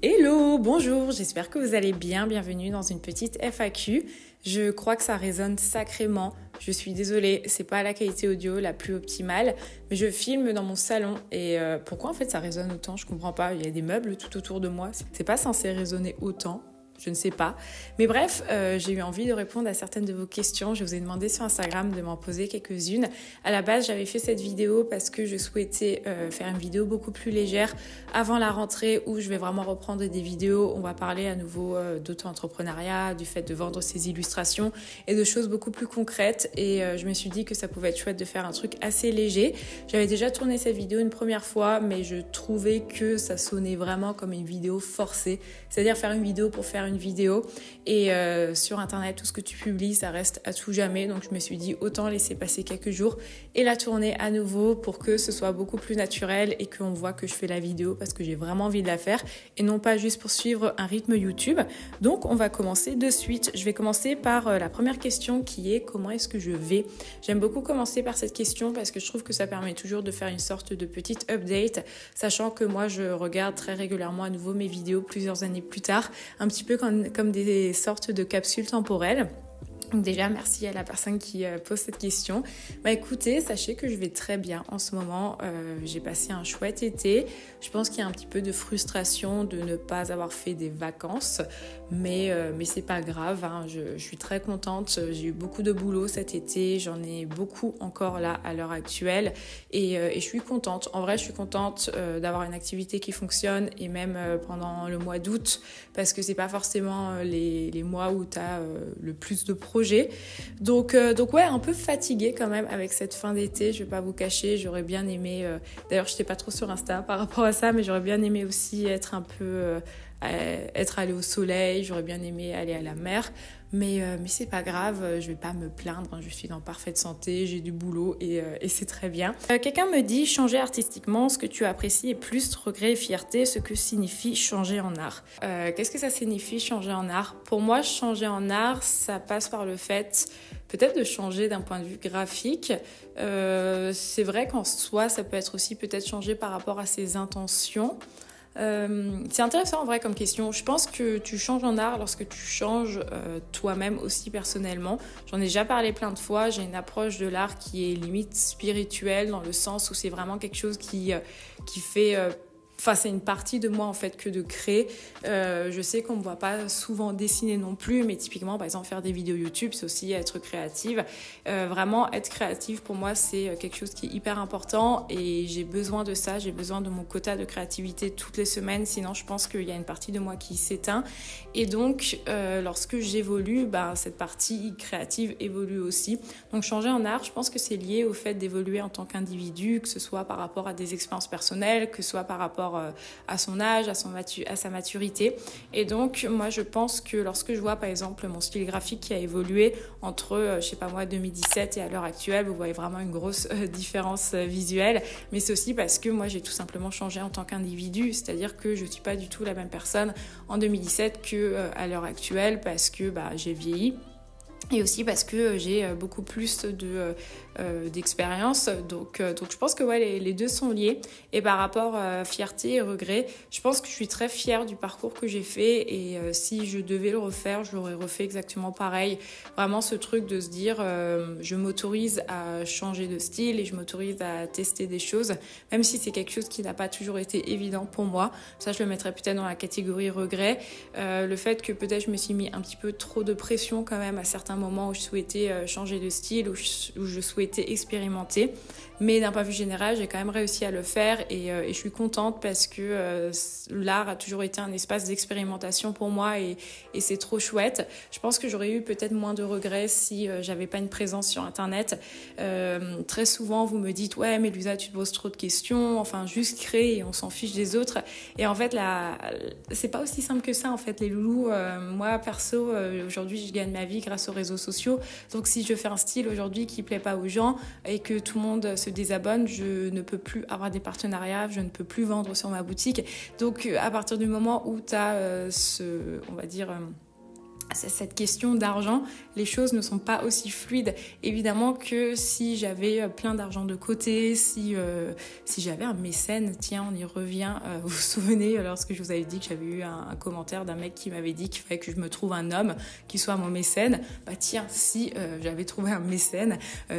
Hello, bonjour, j'espère que vous allez bien, bienvenue dans une petite FAQ. Je crois que ça résonne sacrément, je suis désolée, c'est pas la qualité audio la plus optimale, mais je filme dans mon salon et pourquoi en fait ça résonne autant, je comprends pas, il y a des meubles tout autour de moi, c'est pas censé résonner autant. Je ne sais pas. Mais bref, j'ai eu envie de répondre à certaines de vos questions. Je vous ai demandé sur Instagram de m'en poser quelques-unes. À la base, j'avais fait cette vidéo parce que je souhaitais faire une vidéo beaucoup plus légère avant la rentrée où je vais vraiment reprendre des vidéos. On va parler à nouveau d'auto-entrepreneuriat, du fait de vendre ses illustrations et de choses beaucoup plus concrètes. Et je me suis dit que ça pouvait être chouette de faire un truc assez léger. J'avais déjà tourné cette vidéo une première fois, mais je trouvais que ça sonnait vraiment comme une vidéo forcée. C'est-à-dire faire une vidéo pour faire une vidéo et sur internet tout ce que tu publies ça reste à tout jamais, donc je me suis dit autant laisser passer quelques jours et la tourner à nouveau pour que ce soit beaucoup plus naturel et qu'on voit que je fais la vidéo parce que j'ai vraiment envie de la faire et non pas juste pour suivre un rythme YouTube. Donc on va commencer de suite. Je vais commencer par la première question qui est comment est-ce que je vais. J'aime beaucoup commencer par cette question parce que je trouve que ça permet toujours de faire une sorte de petite update, sachant que moi je regarde très régulièrement à nouveau mes vidéos plusieurs années plus tard, un petit peu comme des sortes de capsules temporelles. Donc déjà, merci à la personne qui pose cette question. Bah écoutez, sachez que je vais très bien en ce moment. J'ai passé un chouette été. Je pense qu'il y a un petit peu de frustration de ne pas avoir fait des vacances. Mais c'est pas grave, hein. Je suis très contente. J'ai eu beaucoup de boulot cet été. J'en ai beaucoup encore là à l'heure actuelle. Et je suis contente. En vrai, je suis contente d'avoir une activité qui fonctionne. Et même pendant le mois d'août. Parce que c'est pas forcément les mois où tu as le plus de projets. Donc ouais, un peu fatiguée quand même avec cette fin d'été, je vais pas vous cacher, j'aurais bien aimé, d'ailleurs je n'étais pas trop sur Insta par rapport à ça, mais j'aurais bien aimé aussi être un peu, être allée au soleil, j'aurais bien aimé aller à la mer, mais c'est pas grave, je vais pas me plaindre, hein, je suis en parfaite santé, j'ai du boulot et c'est très bien. Quelqu'un me dit changer artistiquement, ce que tu apprécies est plus regret et fierté, ce que signifie changer en art. Qu'est-ce que ça signifie changer en art? Pour moi, changer en art, ça passe par le fait peut-être de changer d'un point de vue graphique. C'est vrai qu'en soi, ça peut être aussi peut-être changer par rapport à ses intentions. C'est intéressant en vrai comme question. Je pense que tu changes en art lorsque tu changes toi-même aussi personnellement. J'en ai déjà parlé plein de fois. J'ai une approche de l'art qui est limite spirituelle dans le sens où c'est vraiment quelque chose qui fait... Enfin, c'est une partie de moi en fait que de créer. Je sais qu'on me voit pas souvent dessiner non plus, mais typiquement, par exemple, faire des vidéos YouTube, c'est aussi être créative. Vraiment, être créative pour moi, c'est quelque chose qui est hyper important et j'ai besoin de ça. J'ai besoin de mon quota de créativité toutes les semaines. Sinon, je pense qu'il y a une partie de moi qui s'éteint. Et donc, lorsque j'évolue, cette partie créative évolue aussi. Donc, changer en art, je pense que c'est lié au fait d'évoluer en tant qu'individu, que ce soit par rapport à des expériences personnelles, que ce soit par rapport à son âge, à sa maturité. Et donc, moi, je pense que lorsque je vois, par exemple, mon style graphique qui a évolué entre, je sais pas moi, 2017 et à l'heure actuelle, vous voyez vraiment une grosse différence visuelle. Mais c'est aussi parce que moi, j'ai tout simplement changé en tant qu'individu. C'est-à-dire que je suis pas du tout la même personne en 2017 qu'à l'heure actuelle parce que j'ai vieilli. Et aussi parce que j'ai beaucoup plus d'expérience. Donc je pense que ouais, les deux sont liés. Et par rapport à fierté et regret, je pense que je suis très fière du parcours que j'ai fait. Et si je devais le refaire, je l'aurais refait exactement pareil. Vraiment ce truc de se dire, je m'autorise à changer de style et je m'autorise à tester des choses. Même si c'est quelque chose qui n'a pas toujours été évident pour moi. Ça, je le mettrais peut-être dans la catégorie regret. Le fait que peut-être je me suis mis un petit peu trop de pression quand même à certains moments où je souhaitais changer de style, où je souhaitais expérimenter. Mais d'un point de vue général, j'ai quand même réussi à le faire et je suis contente parce que l'art a toujours été un espace d'expérimentation pour moi et c'est trop chouette. Je pense que j'aurais eu peut-être moins de regrets si j'avais pas une présence sur Internet. Très souvent, vous me dites « Ouais, mais Luisa, tu te poses trop de questions. Enfin, juste crée et on s'en fiche des autres. » Et en fait, c'est pas aussi simple que ça, en fait, les loulous. Moi, perso, aujourd'hui, je gagne ma vie grâce aux réseaux sociaux. Donc, si je fais un style aujourd'hui qui plaît pas aux gens et que tout le monde se désabonne, je ne peux plus avoir des partenariats, je ne peux plus vendre sur ma boutique. Donc à partir du moment où tu as on va dire cette question d'argent, les choses ne sont pas aussi fluides. Évidemment que si j'avais plein d'argent de côté, si j'avais un mécène, tiens, on y revient. Vous vous souvenez lorsque je vous avais dit que j'avais eu un commentaire d'un mec qui m'avait dit qu'il fallait que je me trouve un homme qui soit mon mécène. Bah tiens, si j'avais trouvé un mécène,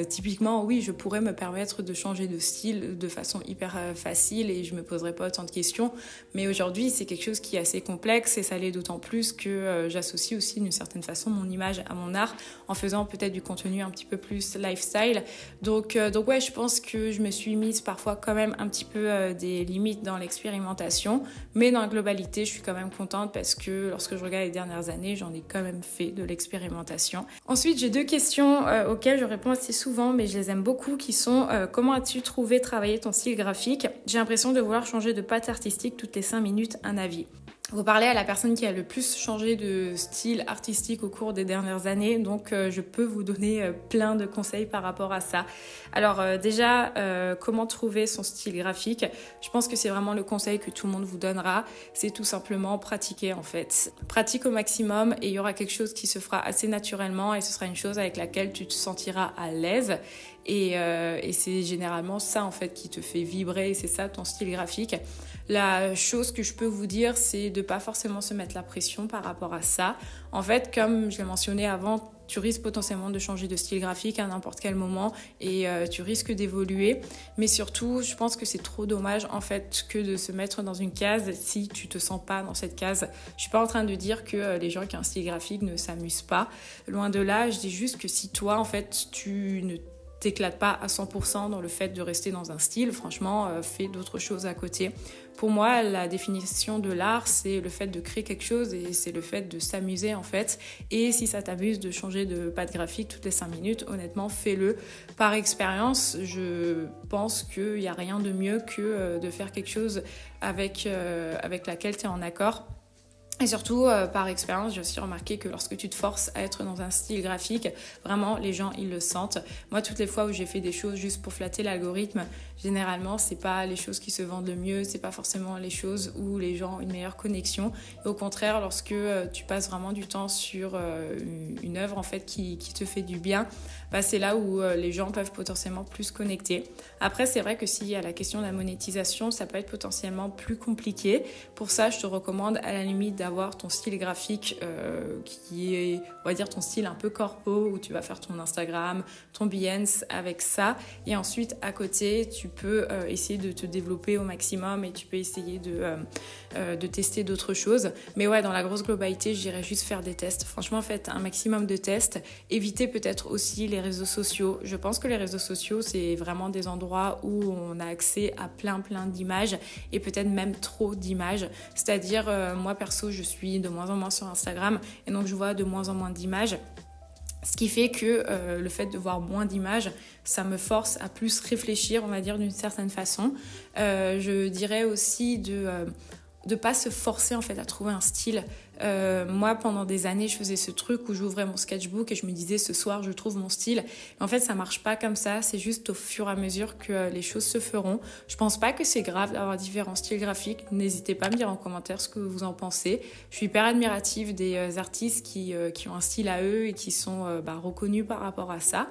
typiquement, oui, je pourrais me permettre de changer de style de façon hyper facile et je me poserais pas autant de questions. Mais aujourd'hui, c'est quelque chose qui est assez complexe et ça l'est d'autant plus que j'associe aussi d'une certaine façon mon image à mon art en faisant peut-être du contenu un petit peu plus lifestyle. Donc ouais, je pense que je me suis mise parfois quand même un petit peu des limites dans l'expérimentation, mais dans la globalité, je suis quand même contente parce que lorsque je regarde les dernières années, j'en ai quand même fait de l'expérimentation. Ensuite, j'ai 2 questions auxquelles je réponds assez souvent, mais je les aime beaucoup, qui sont comment as-tu trouvé travailler ton style graphique? J'ai l'impression de vouloir changer de patte artistique toutes les 5 minutes, un avis. Vous parlez à la personne qui a le plus changé de style artistique au cours des dernières années, donc je peux vous donner plein de conseils par rapport à ça. Alors déjà, comment trouver son style graphique? Je pense que c'est vraiment le conseil que tout le monde vous donnera, c'est tout simplement pratiquer en fait. Pratique au maximum et il y aura quelque chose qui se fera assez naturellement et ce sera une chose avec laquelle tu te sentiras à l'aise. Et c'est généralement ça en fait qui te fait vibrer, c'est ça ton style graphique. La chose que je peux vous dire, c'est de pas forcément se mettre la pression par rapport à ça. En fait, comme je l'ai mentionné avant, tu risques potentiellement de changer de style graphique à n'importe quel moment et tu risques d'évoluer. Mais surtout, je pense que c'est trop dommage en fait que de se mettre dans une case si tu te sens pas dans cette case. Je suis pas en train de dire que les gens qui ont un style graphique ne s'amusent pas. Loin de là, je dis juste que si toi en fait tu ne t'éclates pas à 100% dans le fait de rester dans un style, franchement, fais d'autres choses à côté. Pour moi, la définition de l'art, c'est le fait de créer quelque chose et c'est le fait de s'amuser en fait. Et si ça t'amuse de changer de patte graphique toutes les 5 minutes, honnêtement, fais-le. Par expérience, je pense qu'il n'y a rien de mieux que de faire quelque chose avec laquelle tu es en accord. Et surtout, par expérience, j'ai aussi remarqué que lorsque tu te forces à être dans un style graphique, vraiment, les gens, ils le sentent. Moi, toutes les fois où j'ai fait des choses juste pour flatter l'algorithme, généralement, c'est pas les choses qui se vendent le mieux, c'est pas forcément les choses où les gens ont une meilleure connexion. Et au contraire, lorsque tu passes vraiment du temps sur une œuvre, en fait, qui te fait du bien, bah, c'est là où les gens peuvent potentiellement plus connecter. Après, c'est vrai que s'il y a la question de la monétisation, ça peut être potentiellement plus compliqué. Pour ça, je te recommande à la limite d'avoir ton style graphique qui est, on va dire, ton style un peu corpo, où tu vas faire ton Instagram, ton Behance avec ça. Et ensuite, à côté, tu peux essayer de te développer au maximum et tu peux essayer de tester d'autres choses. Mais ouais, dans la grosse globalité, je dirais juste faire des tests. Franchement, faites un maximum de tests. Évitez peut-être aussi les réseaux sociaux. Je pense que les réseaux sociaux, c'est vraiment des endroits où on a accès à plein d'images et peut-être même trop d'images. C'est-à-dire, moi perso, je suis de moins en moins sur Instagram et donc je vois de moins en moins d'images. Ce qui fait que le fait de voir moins d'images, ça me force à plus réfléchir, on va dire, d'une certaine façon. Je dirais aussi de pas se forcer en fait à trouver un style. Moi, pendant des années, je faisais ce truc où j'ouvrais mon sketchbook et je me disais ce soir, je trouve mon style. En fait, ça marche pas comme ça. C'est juste au fur et à mesure que les choses se feront. Je pense pas que c'est grave d'avoir différents styles graphiques. N'hésitez pas à me dire en commentaire ce que vous en pensez. Je suis hyper admirative des artistes qui ont un style à eux et qui sont reconnus par rapport à ça.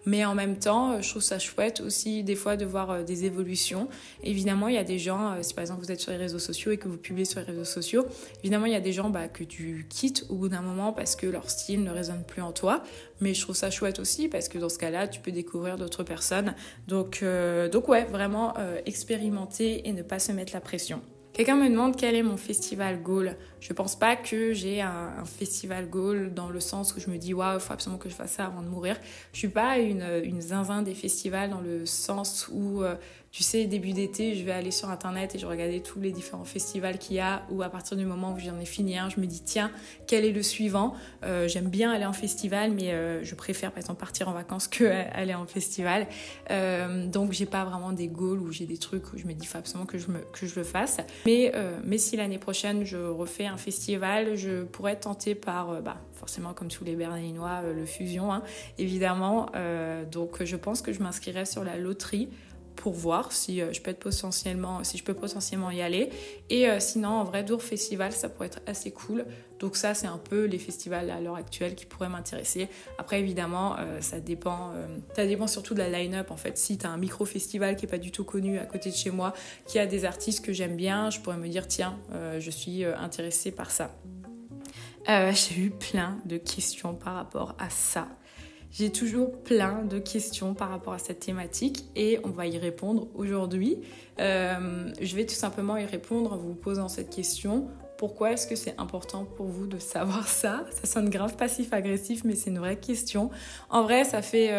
Mais en même temps, je trouve ça chouette aussi des fois de voir des évolutions. Évidemment, il y a des gens, si par exemple vous êtes sur les réseaux sociaux et que vous publiez sur les réseaux sociaux, évidemment, il y a des gens que tu quittes au bout d'un moment parce que leur style ne résonne plus en toi. Mais je trouve ça chouette aussi parce que dans ce cas-là, tu peux découvrir d'autres personnes. Donc ouais, vraiment expérimenter et ne pas se mettre la pression. Quelqu'un me demande quel est mon festival goal. Je pense pas que j'ai un festival goal dans le sens où je me dis waouh, il faut absolument que je fasse ça avant de mourir. Je suis pas une zinzin des festivals dans le sens où tu sais, début d'été, je vais aller sur internet et je regarder tous les différents festivals qu'il y a, ou à partir du moment où j'en ai fini un, je me dis tiens, quel est le suivant? J'aime bien aller en festival, mais je préfère par exemple partir en vacances que aller en festival. Donc j'ai pas vraiment des goals où j'ai des trucs où je me dis faut absolument que je le fasse. Mais si l'année prochaine je refais un festival, je pourrais être tentée par forcément comme tous les Berlinois, le Fusion, hein, évidemment. Donc je pense que je m'inscrirai sur la loterie pour voir si je peux potentiellement y aller. Et sinon, en vrai, Dour Festival, ça pourrait être assez cool. Donc ça, c'est un peu les festivals à l'heure actuelle qui pourraient m'intéresser. Après, évidemment, ça dépend surtout de la line-up, en fait. Si tu as un micro-festival qui n'est pas du tout connu à côté de chez moi, qui a des artistes que j'aime bien, je pourrais me dire, tiens, je suis intéressée par ça. J'ai eu plein de questions par rapport à ça. J'ai toujours plein de questions par rapport à cette thématique et on va y répondre aujourd'hui. Je vais tout simplement y répondre en vous posant cette question. Pourquoi est-ce que c'est important pour vous de savoir ça ? Ça sonne grave passif-agressif, mais c'est une vraie question. En vrai, ça fait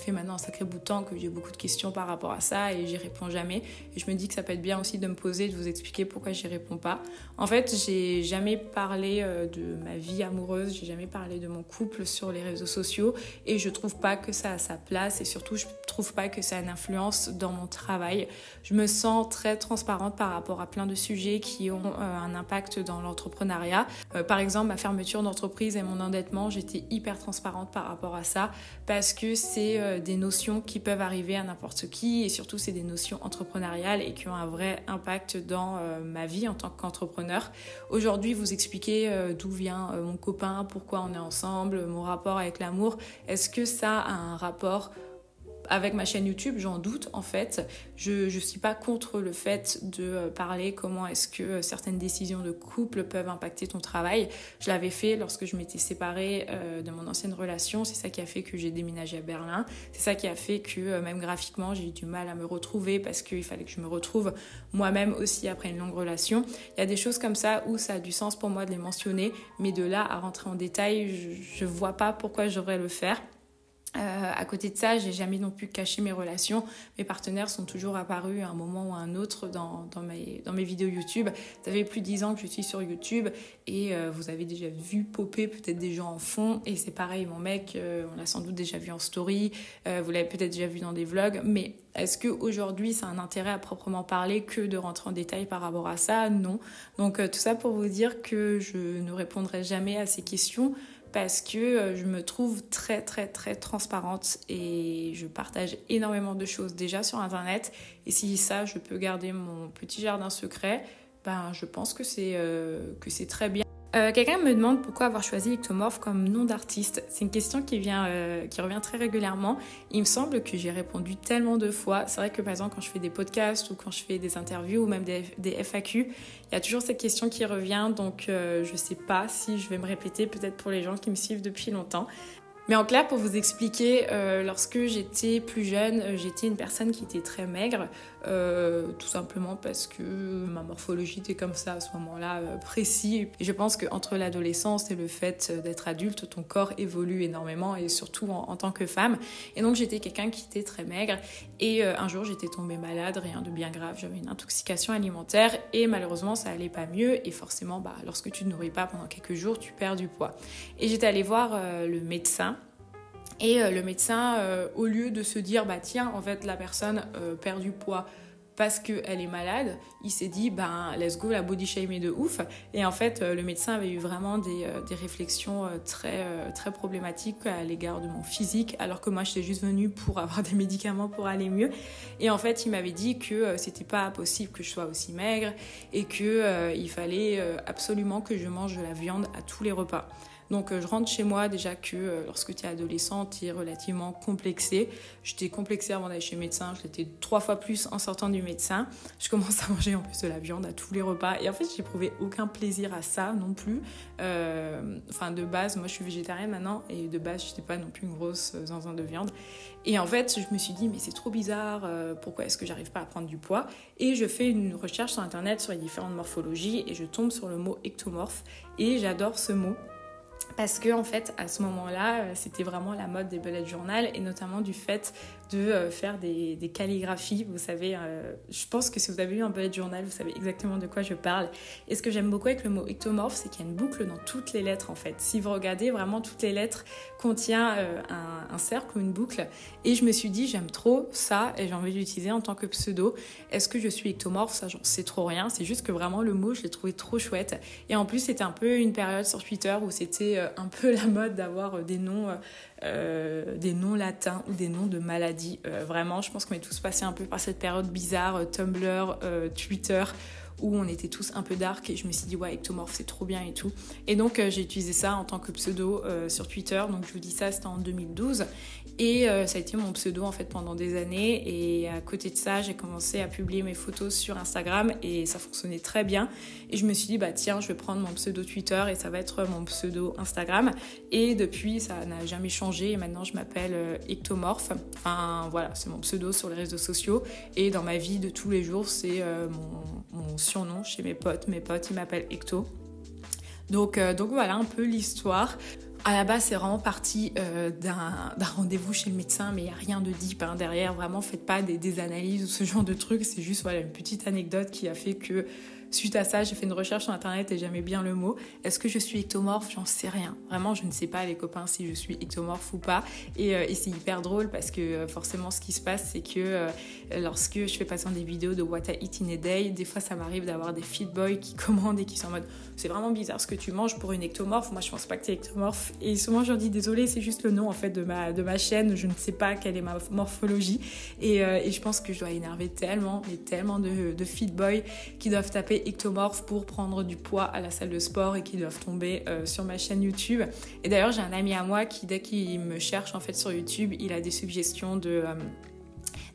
maintenant un sacré bout de temps que j'ai beaucoup de questions par rapport à ça et j'y réponds jamais. Et je me dis que ça peut être bien aussi de me poser, de vous expliquer pourquoi j'y réponds pas. En fait, j'ai jamais parlé de ma vie amoureuse, j'ai jamais parlé de mon couple sur les réseaux sociaux et je trouve pas que ça a sa place et surtout, je trouve pas que ça a une influence dans mon travail. Je me sens très transparente par rapport à plein de sujets qui ont un impact dans l'entrepreneuriat. Par exemple, ma fermeture d'entreprise et mon endettement, j'étais hyper transparente par rapport à ça parce que c'est des notions qui peuvent arriver à n'importe qui et surtout c'est des notions entrepreneuriales et qui ont un vrai impact dans ma vie en tant qu'entrepreneur. Aujourd'hui, vous expliquer d'où vient mon copain, pourquoi on est ensemble, mon rapport avec l'amour, est-ce que ça a un rapport avec ma chaîne YouTube? J'en doute en fait. Je suis pas contre le fait de parler comment est-ce que certaines décisions de couple peuvent impacter ton travail. Je l'avais fait lorsque je m'étais séparée de mon ancienne relation. C'est ça qui a fait que j'ai déménagé à Berlin. C'est ça qui a fait que même graphiquement, j'ai eu du mal à me retrouver parce qu'il fallait que je me retrouve moi-même aussi après une longue relation. Il y a des choses comme ça où ça a du sens pour moi de les mentionner, mais de là à rentrer en détail, je vois pas pourquoi je devrais le faire. À côté de ça, j'ai jamais non plus caché mes relations. Mes partenaires sont toujours apparus à un moment ou à un autre dans mes vidéos YouTube. Ça fait plus de 10 ans que je suis sur YouTube et vous avez déjà vu popper peut-être des gens en fond. Et c'est pareil, mon mec, on l'a sans doute déjà vu en story, vous l'avez peut-être déjà vu dans des vlogs. Mais est-ce qu'aujourd'hui, ça a un intérêt à proprement parler que de rentrer en détail par rapport à ça? Non. Donc tout ça pour vous dire que je ne répondrai jamais à ces questions parce que je me trouve très très très transparente et je partage énormément de choses déjà sur internet et si ça je peux garder mon petit jardin secret, ben je pense que c'est très bien. Quelqu'un me demande pourquoi avoir choisi Ectomorph comme nom d'artiste. C'est une question qui revient très régulièrement. Il me semble que j'ai répondu tellement de fois. C'est vrai que par exemple quand je fais des podcasts ou quand je fais des interviews ou même des FAQ, il y a toujours cette question qui revient. Donc je sais pas si je vais me répéter peut-être pour les gens qui me suivent depuis longtemps. Mais en clair, pour vous expliquer, lorsque j'étais plus jeune, j'étais une personne qui était très maigre, tout simplement parce que ma morphologie était comme ça à ce moment-là, précis. Et je pense qu'entre l'adolescence et le fait d'être adulte, ton corps évolue énormément et surtout en tant que femme. Et donc j'étais quelqu'un qui était très maigre et un jour j'étais tombée malade, rien de bien grave, j'avais une intoxication alimentaire et malheureusement ça allait pas mieux et forcément lorsque tu ne nourris pas pendant quelques jours, tu perds du poids. Et j'étais allée voir le médecin. Et le médecin, au lieu de se dire, tiens, en fait, la personne perd du poids parce qu'elle est malade, il s'est dit, let's go, la body shame est de ouf. Et en fait, le médecin avait eu vraiment des réflexions très, très problématiques à l'égard de mon physique, alors que moi, j'étais juste venue pour avoir des médicaments pour aller mieux. Et en fait, il m'avait dit que c'était pas possible que je sois aussi maigre et qu'il fallait absolument que je mange de la viande à tous les repas. Donc je rentre chez moi déjà que lorsque tu es adolescente, tu es relativement complexée. J'étais complexée avant d'aller chez le médecin, je l'étais 3 fois plus en sortant du médecin. Je commence à manger en plus de la viande à tous les repas et en fait j'éprouvais aucun plaisir à ça non plus. De base, moi je suis végétarienne maintenant et de base je n'étais pas non plus une grosse zinzin de viande. Et en fait je me suis dit mais c'est trop bizarre, pourquoi est-ce que j'arrive pas à prendre du poids? Et je fais une recherche sur internet sur les différentes morphologies et je tombe sur le mot ectomorphe et j'adore ce mot. Parce que en fait, à ce moment-là, c'était vraiment la mode des bullet journal et notamment du fait de faire des calligraphies. Vous savez, je pense que si vous avez lu un bullet journal, vous savez exactement de quoi je parle. Et ce que j'aime beaucoup avec le mot ectomorphe, c'est qu'il y a une boucle dans toutes les lettres en fait. Si vous regardez vraiment toutes les lettres, contient un cercle ou une boucle. Et je me suis dit, j'aime trop ça et j'ai envie de l'utiliser en tant que pseudo. Est-ce que je suis ectomorphe? Ça, j'en sais trop rien. C'est juste que vraiment le mot, je l'ai trouvé trop chouette. Et en plus, c'était un peu une période sur Twitter où c'était un peu la mode d'avoir des noms latins ou des noms de maladies. maladie. Vraiment, je pense qu'on est tous passés un peu par cette période bizarre, Tumblr, Twitter, où on était tous un peu dark et je me suis dit ouais, ectomorphe c'est trop bien et tout. Et donc j'ai utilisé ça en tant que pseudo sur Twitter, donc je vous dis ça, c'était en 2012 et ça a été mon pseudo en fait pendant des années. Et à côté de ça, j'ai commencé à publier mes photos sur Instagram et ça fonctionnait très bien. Et je me suis dit bah tiens, je vais prendre mon pseudo Twitter et ça va être mon pseudo Instagram. Et depuis, ça n'a jamais changé et maintenant je m'appelle ectomorphe. Enfin voilà, c'est mon pseudo sur les réseaux sociaux et dans ma vie de tous les jours, c'est mon surnom chez mes potes. Mes potes, ils m'appellent Ecto. Donc voilà un peu l'histoire. À la base, c'est vraiment parti d'un rendez-vous chez le médecin, mais il n'y a rien de deep derrière. Vraiment, faites pas des analyses ou ce genre de trucs. C'est juste voilà, une petite anecdote qui a fait que suite à ça, j'ai fait une recherche sur internet et j'aimais bien le mot. Est-ce que je suis ectomorphe ? J'en sais rien. Vraiment, je ne sais pas, les copains, si je suis ectomorphe ou pas. Et c'est hyper drôle parce que forcément, ce qui se passe, c'est que lorsque je fais passer des vidéos de What I Eat in a Day, des fois, ça m'arrive d'avoir des feed boys qui commandent et qui sont en mode « C'est vraiment bizarre ce que tu manges pour une ectomorphe. Moi, je pense pas que tu es ectomorphe. » Et souvent, je leur dis « Désolée, c'est juste le nom en fait de ma chaîne. Je ne sais pas quelle est ma morphologie. » Et je pense que je dois énerver tellement de feed boys qui doivent taper ectomorphe pour prendre du poids à la salle de sport et qui doivent tomber sur ma chaîne YouTube. Et d'ailleurs, j'ai un ami à moi qui, dès qu'il me cherche en fait sur YouTube, il a des suggestions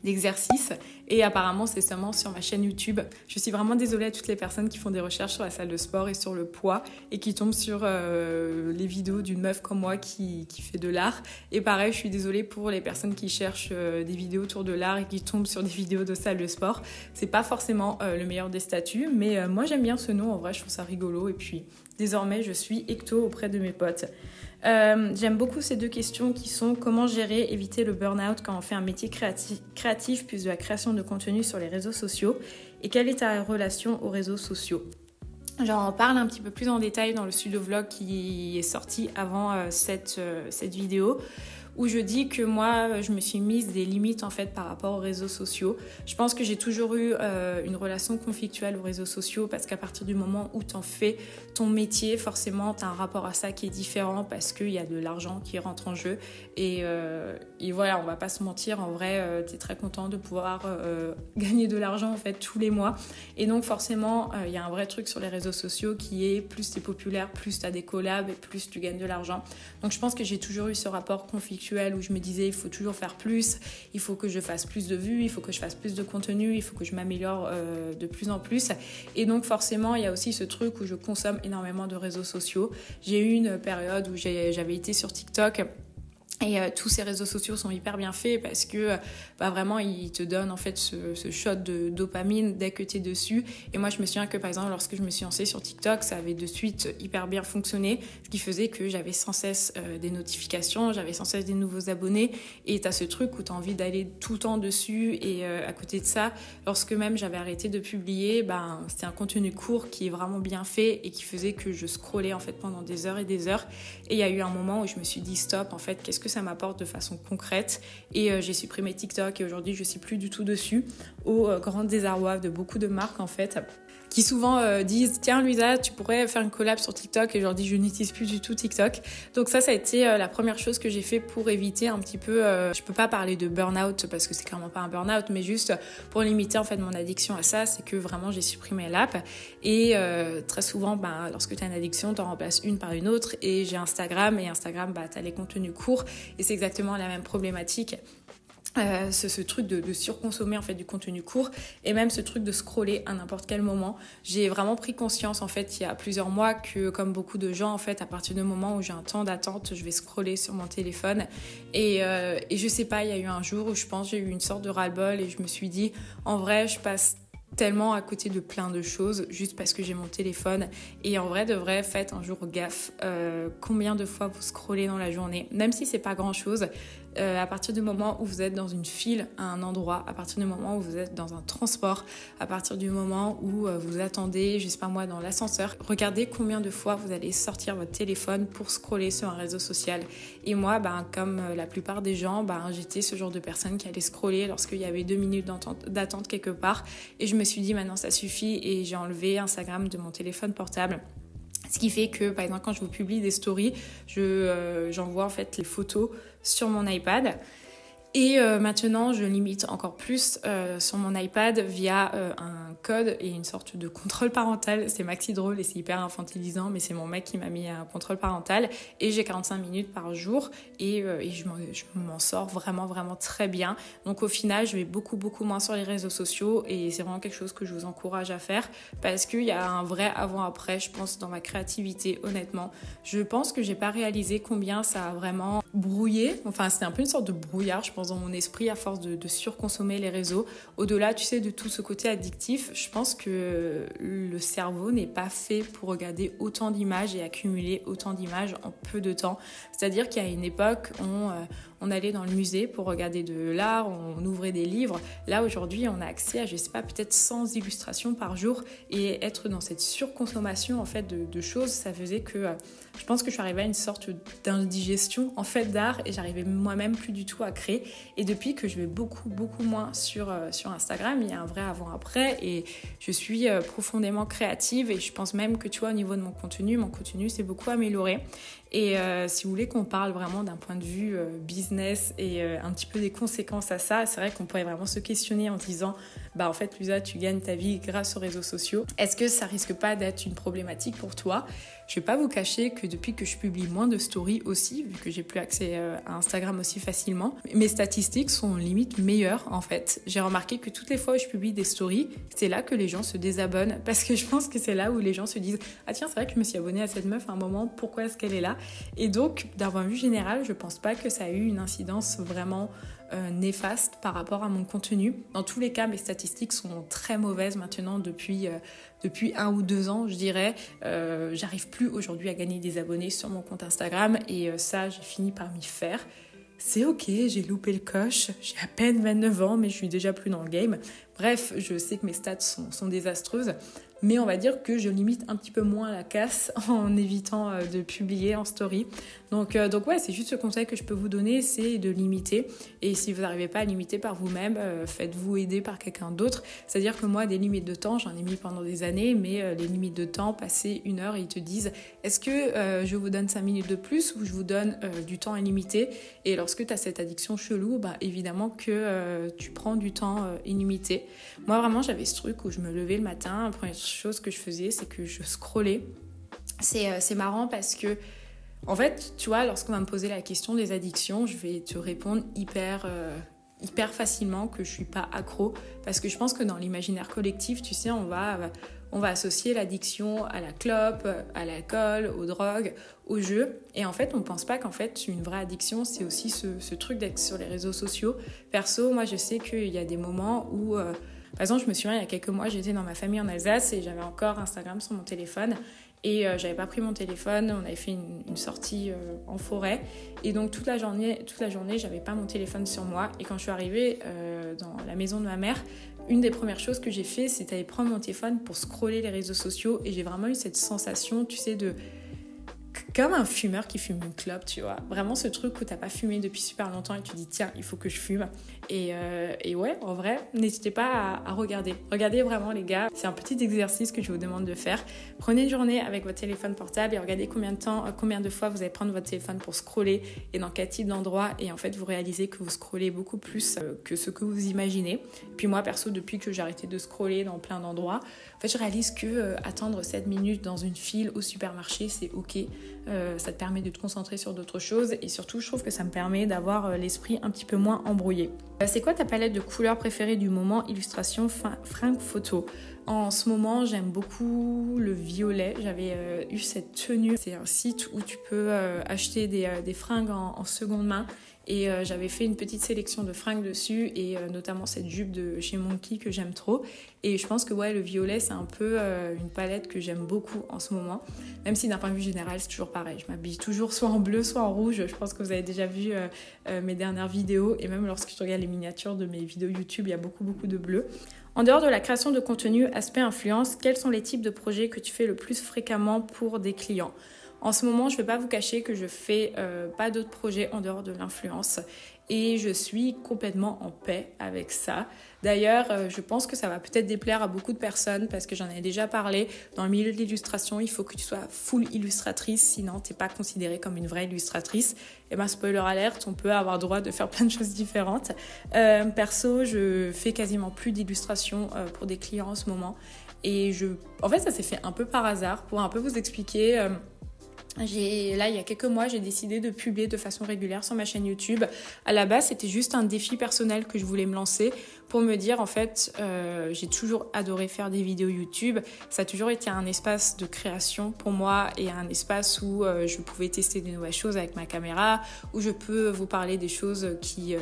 d'exercices et apparemment c'est seulement sur ma chaîne YouTube. Je suis vraiment désolée à toutes les personnes qui font des recherches sur la salle de sport et sur le poids et qui tombent sur les vidéos d'une meuf comme moi qui fait de l'art. Et pareil, je suis désolée pour les personnes qui cherchent des vidéos autour de l'art et qui tombent sur des vidéos de salle de sport. C'est pas forcément le meilleur des statuts, mais moi j'aime bien ce nom, en vrai je trouve ça rigolo. Et puis désormais je suis ecto auprès de mes potes. J'aime beaucoup ces deux questions qui sont comment gérer, éviter le burn-out quand on fait un métier créatif plus de la création de contenu sur les réseaux sociaux et quelle est ta relation aux réseaux sociaux. J'en parle un petit peu plus en détail dans le studio vlog qui est sorti avant cette vidéo, où je dis que moi, je me suis mise des limites en fait par rapport aux réseaux sociaux. Je pense que j'ai toujours eu une relation conflictuelle aux réseaux sociaux parce qu'à partir du moment où tu en fais ton métier, forcément, tu as un rapport à ça qui est différent parce qu'il y a de l'argent qui rentre en jeu. Et voilà, on va pas se mentir, en vrai, tu es très content de pouvoir gagner de l'argent en fait tous les mois. Et donc forcément, il y a un vrai truc sur les réseaux sociaux qui est plus tu es populaire, plus tu as des collabs et plus tu gagnes de l'argent. Donc je pense que j'ai toujours eu ce rapport conflictuel où je me disais il faut toujours faire plus, il faut que je fasse plus de vues, il faut que je fasse plus de contenu, il faut que je m'améliore de plus en plus. Et donc forcément il y a aussi ce truc où je consomme énormément de réseaux sociaux. J'ai eu une période où j'avais été sur TikTok. Et tous ces réseaux sociaux sont hyper bien faits parce que vraiment ils te donnent en fait ce shot de dopamine dès que tu es dessus. Et moi je me souviens que par exemple lorsque je me suis lancée sur TikTok, ça avait de suite hyper bien fonctionné, ce qui faisait que j'avais sans cesse des notifications, j'avais sans cesse des nouveaux abonnés. Et tu as ce truc où tu as envie d'aller tout le temps dessus. Et à côté de ça, lorsque même j'avais arrêté de publier, c'était un contenu court qui est vraiment bien fait et qui faisait que je scrollais en fait pendant des heures et des heures. Et il y a eu un moment où je me suis dit stop, en fait qu'est-ce que ça m'apporte de façon concrète. Et j'ai supprimé TikTok et aujourd'hui je suis plus du tout dessus, au grand désarroi de beaucoup de marques en fait, qui souvent disent tiens Louisa tu pourrais faire une collab sur TikTok, et je leur dis je n'utilise plus du tout TikTok. Donc ça a été la première chose que j'ai fait pour éviter un petit peu, je peux pas parler de burn-out parce que c'est clairement pas un burn-out, mais juste pour limiter en fait mon addiction à ça, c'est que vraiment j'ai supprimé l'app. Et très souvent lorsque tu as une addiction t'en remplaces une par une autre, et j'ai Instagram, et Instagram t'as les contenus courts et c'est exactement la même problématique. Ce truc de surconsommer en fait du contenu court, et même ce truc de scroller à n'importe quel moment. J'ai vraiment pris conscience en fait il y a plusieurs mois que comme beaucoup de gens en fait, à partir du moment où j'ai un temps d'attente, je vais scroller sur mon téléphone. Et je sais pas, il y a eu un jour où je pense j'ai eu une sorte de ras-le-bol et je me suis dit en vrai je passe tellement à côté de plein de choses juste parce que j'ai mon téléphone. Et en vrai de vrai, faites un jour gaffe combien de fois vous scrollez dans la journée, même si c'est pas grand chose. À partir du moment où vous êtes dans une file à un endroit, à partir du moment où vous êtes dans un transport, à partir du moment où vous attendez, je sais pas moi, dans l'ascenseur, regardez combien de fois vous allez sortir votre téléphone pour scroller sur un réseau social. Et moi, comme la plupart des gens, j'étais ce genre de personne qui allait scroller lorsqu'il y avait 2 minutes d'attente quelque part. Et je me suis dit maintenant ça suffit, et j'ai enlevé Instagram de mon téléphone portable. Ce qui fait que, par exemple, quand je vous publie des stories, j'envoie en fait les photos sur mon iPad. Et maintenant, je limite encore plus sur mon iPad via un code et une sorte de contrôle parental. C'est maxi drôle et c'est hyper infantilisant, mais c'est mon mec qui m'a mis un contrôle parental. Et j'ai 45 minutes par jour et je m'en sors vraiment, vraiment très bien. Donc au final, je vais beaucoup, beaucoup moins sur les réseaux sociaux et c'est vraiment quelque chose que je vous encourage à faire parce qu'il y a un vrai avant-après, je pense, dans ma créativité, honnêtement. Je pense que j'ai pas réalisé combien ça a vraiment brouillé. Enfin, c'était un peu une sorte de brouillard, je pense, dans mon esprit à force de surconsommer les réseaux. Au-delà, tu sais, de tout ce côté addictif, je pense que le cerveau n'est pas fait pour regarder autant d'images et accumuler autant d'images en peu de temps. C'est-à-dire qu'il y a une époque, on allait dans le musée pour regarder de l'art, on ouvrait des livres. Là, aujourd'hui, on a accès à, je sais pas, peut-être 100 illustrations par jour et être dans cette surconsommation, en fait, de choses, ça faisait que je pense que je suis arrivée à une sorte d'indigestion, en fait, d'art et j'arrivais moi-même plus du tout à créer. Et depuis que je vais beaucoup, beaucoup moins sur Instagram, il y a un vrai avant-après et je suis profondément créative et je pense même que, tu vois, au niveau de mon contenu s'est beaucoup amélioré. Et si vous voulez qu'on parle vraiment d'un point de vue business et un petit peu des conséquences à ça, c'est vrai qu'on pourrait vraiment se questionner en disant en fait, Luisa, tu gagnes ta vie grâce aux réseaux sociaux. Est-ce que ça risque pas d'être une problématique pour toi ? Je vais pas vous cacher que depuis que je publie moins de stories aussi, vu que j'ai plus accès à Instagram aussi facilement, mes statistiques sont limite meilleures en fait. J'ai remarqué que toutes les fois où je publie des stories, c'est là que les gens se désabonnent parce que je pense que c'est là où les gens se disent « Ah tiens, c'est vrai que je me suis abonnée à cette meuf à un moment, pourquoi est-ce qu'elle est là ?» Et donc, d'un point de vue général, je pense pas que ça a eu une incidence vraiment néfaste par rapport à mon contenu. Dans tous les cas, mes statistiques sont très mauvaises maintenant depuis 1 ou 2 ans, je dirais. J'arrive plus aujourd'hui à gagner des abonnés sur mon compte Instagram et ça, j'ai fini par m'y faire. C'est ok, j'ai loupé le coche, j'ai à peine 29 ans, mais je suis déjà plus dans le game. Bref, je sais que mes stats sont désastreuses, mais on va dire que je limite un petit peu moins la casse en évitant de publier en story. Donc ouais, c'est juste ce conseil que je peux vous donner, c'est de limiter. Et si vous n'arrivez pas à limiter par vous-même, faites-vous aider par quelqu'un d'autre. C'est-à-dire que moi, des limites de temps, j'en ai mis pendant des années, mais les limites de temps, passer 1 heure, et ils te disent est-ce que je vous donne 5 minutes de plus ou je vous donne du temps illimité ? Et lorsque tu as cette addiction chelou, évidemment que tu prends du temps illimité. Moi, vraiment, j'avais ce truc où je me levais le matin, la première chose que je faisais, c'est que je scrollais. C'est marrant parce que en fait, tu vois, lorsqu'on va me poser la question des addictions, je vais te répondre hyper facilement que je suis pas accro parce que je pense que dans l'imaginaire collectif, tu sais, on va associer l'addiction à la clope, à l'alcool, aux drogues, aux jeux. Et en fait, on pense pas qu'en fait, une vraie addiction, c'est aussi ce truc d'être sur les réseaux sociaux. Perso, moi, je sais qu'il y a des moments où... par exemple, je me souviens, il y a quelques mois, j'étais dans ma famille en Alsace et j'avais encore Instagram sur mon téléphone. Et j'avais pas pris mon téléphone, on avait fait une sortie en forêt. Et donc toute la journée, j'avais pas mon téléphone sur moi. Et quand je suis arrivée dans la maison de ma mère, une des premières choses que j'ai fait, c'est d'aller prendre mon téléphone pour scroller les réseaux sociaux. Et j'ai vraiment eu cette sensation, tu sais, comme un fumeur qui fume une clope, tu vois. Vraiment ce truc où t'as pas fumé depuis super longtemps et tu dis tiens, il faut que je fume. Et ouais, en vrai, n'hésitez pas à regarder. Regardez vraiment les gars, c'est un petit exercice que je vous demande de faire. Prenez une journée avec votre téléphone portable et regardez combien de fois vous allez prendre votre téléphone pour scroller et dans quel type d'endroit. Et en fait, vous réalisez que vous scrollez beaucoup plus que ce que vous imaginez. Puis moi, perso, depuis que j'ai arrêté de scroller dans plein d'endroits, en fait, je réalise que attendre 7 minutes dans une file au supermarché, c'est ok. Ça te permet de te concentrer sur d'autres choses et surtout je trouve que ça me permet d'avoir l'esprit un petit peu moins embrouillé. C'est quoi ta palette de couleurs préférée du moment, illustration, fringues, photos ? En ce moment, j'aime beaucoup le violet. J'avais eu cette tenue. C'est un site où tu peux acheter des fringues en seconde main. Et j'avais fait une petite sélection de fringues dessus et notamment cette jupe de chez Monkey que j'aime trop. Et je pense que ouais, le violet, c'est un peu une palette que j'aime beaucoup en ce moment. Même si d'un point de vue général, c'est toujours pareil. Je m'habille toujours soit en bleu, soit en rouge. Je pense que vous avez déjà vu mes dernières vidéos. Et même lorsque je regarde les miniatures de mes vidéos YouTube, il y a beaucoup, beaucoup de bleu. En dehors de la création de contenu, aspect influence, quels sont les types de projets que tu fais le plus fréquemment pour des clients ? En ce moment, je ne vais pas vous cacher que je fais pas d'autres projets en dehors de l'influence et je suis complètement en paix avec ça. D'ailleurs, je pense que ça va peut-être déplaire à beaucoup de personnes parce que j'en ai déjà parlé. Dans le milieu de l'illustration, il faut que tu sois full illustratrice, sinon t'es pas considérée comme une vraie illustratrice. Et ben spoiler alert, on peut avoir droit de faire plein de choses différentes. Perso, je fais quasiment plus d'illustration pour des clients en ce moment. Et en fait, ça s'est fait un peu par hasard. Pour un peu vous expliquer, il y a quelques mois, j'ai décidé de publier de façon régulière sur ma chaîne YouTube. À la base, c'était juste un défi personnel que je voulais me lancer pour me dire, en fait, j'ai toujours adoré faire des vidéos YouTube. Ça a toujours été un espace de création pour moi et un espace où je pouvais tester de nouvelles choses avec ma caméra, où je peux vous parler des choses qui